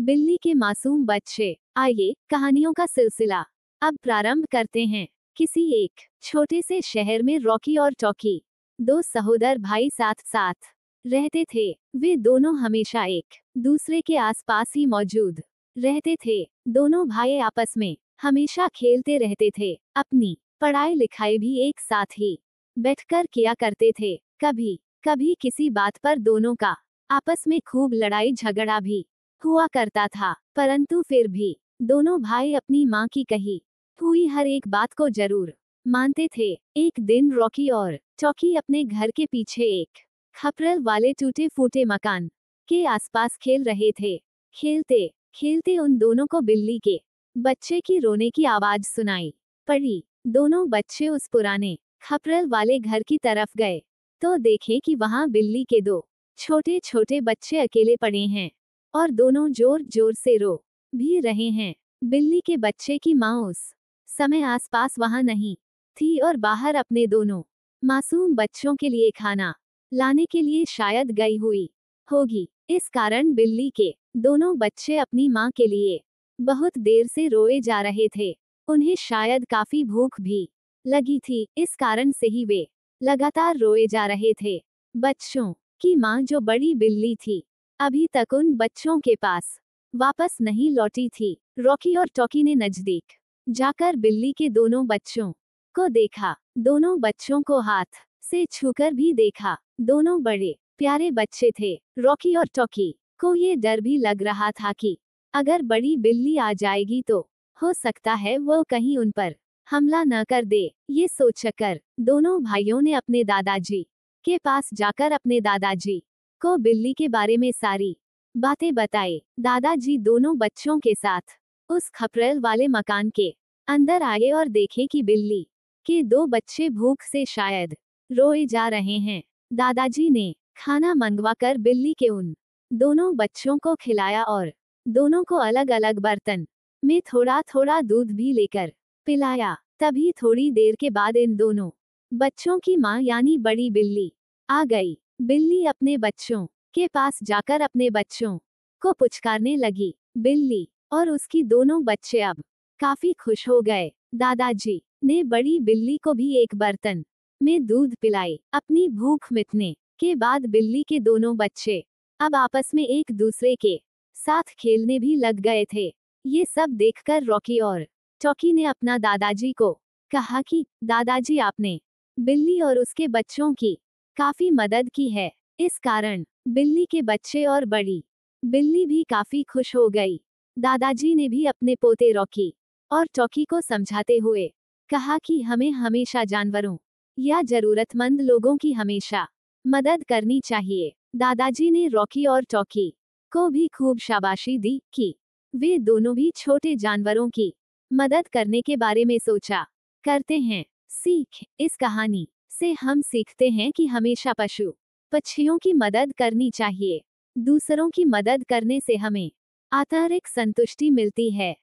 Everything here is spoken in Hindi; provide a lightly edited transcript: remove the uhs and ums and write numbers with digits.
बिल्ली के मासूम बच्चे। आइए कहानियों का सिलसिला अब प्रारंभ करते हैं। किसी एक छोटे से शहर में रॉकी और टॉकी, दो सहोदर भाई साथ साथ रहते थे। वे दोनों हमेशा एक दूसरे के आसपास ही मौजूद रहते थे। दोनों भाई आपस में हमेशा खेलते रहते थे। अपनी पढ़ाई लिखाई भी एक साथ ही बैठकर किया करते थे। कभी कभी किसी बात पर दोनों का आपस में खूब लड़ाई झगड़ा भी हुआ करता था, परंतु फिर भी दोनों भाई अपनी माँ की कही हुई हर एक बात को जरूर मानते थे। एक दिन रॉकी और टॉकी अपने घर के पीछे एक खपरल वाले टूटे फूटे मकान के आसपास खेल रहे थे। खेलते खेलते उन दोनों को बिल्ली के बच्चे की रोने की आवाज सुनाई पड़ी। दोनों बच्चे उस पुराने खपरल वाले घर की तरफ गए तो देखे कि वहां बिल्ली के दो छोटे छोटे बच्चे अकेले पड़े हैं और दोनों जोर जोर से रो भी रहे हैं। बिल्ली के बच्चे की माँ उस समय आसपास वहां नहीं थी और बाहर अपने दोनों मासूम बच्चों के लिए खाना लाने के लिए शायद गई हुई होगी। इस कारण बिल्ली के दोनों बच्चे अपनी माँ के लिए बहुत देर से रोए जा रहे थे। उन्हें शायद काफी भूख भी लगी थी, इस कारण से ही वे लगातार रोए जा रहे थे। बच्चों की माँ जो बड़ी बिल्ली थी अभी तक उन बच्चों के पास वापस नहीं लौटी थी। रॉकी और टॉकी ने नजदीक जाकर बिल्ली के दोनों बच्चों को देखा। दोनों बच्चों को हाथ से छूकर भी देखा। दोनों बड़े प्यारे बच्चे थे। रॉकी और टॉकी को ये डर भी लग रहा था कि अगर बड़ी बिल्ली आ जाएगी तो हो सकता है वो कहीं उन पर हमला न कर दे। ये सोचकर दोनों भाइयों ने अपने दादाजी के पास जाकर अपने दादाजी को बिल्ली के बारे में सारी बातें बताई। दादाजी दोनों बच्चों के साथ उस खपरेल वाले मकान के अंदर आए और देखे कि बिल्ली के दो बच्चे भूख से शायद रोए जा रहे हैं। दादाजी ने खाना मंगवाकर बिल्ली के उन दोनों बच्चों को खिलाया और दोनों को अलग अलग बर्तन में थोड़ा थोड़ा दूध भी लेकर पिलाया। तभी थोड़ी देर के बाद इन दोनों बच्चों की माँ यानी बड़ी बिल्ली आ गई। बिल्ली अपने बच्चों के पास जाकर अपने बच्चों को पुचकारने लगी। बिल्ली और उसकी दोनों बच्चे अब काफी खुश हो गए। दादाजी ने बड़ी बिल्ली को भी एक बर्तन में दूध पिलाई। अपनी भूख मिटने के बाद बिल्ली के दोनों बच्चे अब आपस में एक दूसरे के साथ खेलने भी लग गए थे। ये सब देखकर रॉकी और टॉकी ने अपना दादाजी को कहा कि दादाजी आपने बिल्ली और उसके बच्चों की काफी मदद की है। इस कारण बिल्ली के बच्चे और बड़ी बिल्ली भी काफी खुश हो गई। दादाजी ने भी अपने पोते रॉकी और टॉकी को समझाते हुए कहा कि हमें हमेशा जानवरों या जरूरतमंद लोगों की हमेशा मदद करनी चाहिए। दादाजी ने रॉकी और टॉकी को भी खूब शाबाशी दी कि वे दोनों भी छोटे जानवरों की मदद करने के बारे में सोचा करते हैं। सीख, इस कहानी से हम सीखते हैं कि हमेशा पशु पक्षियों की मदद करनी चाहिए। दूसरों की मदद करने से हमें आंतरिक संतुष्टि मिलती है।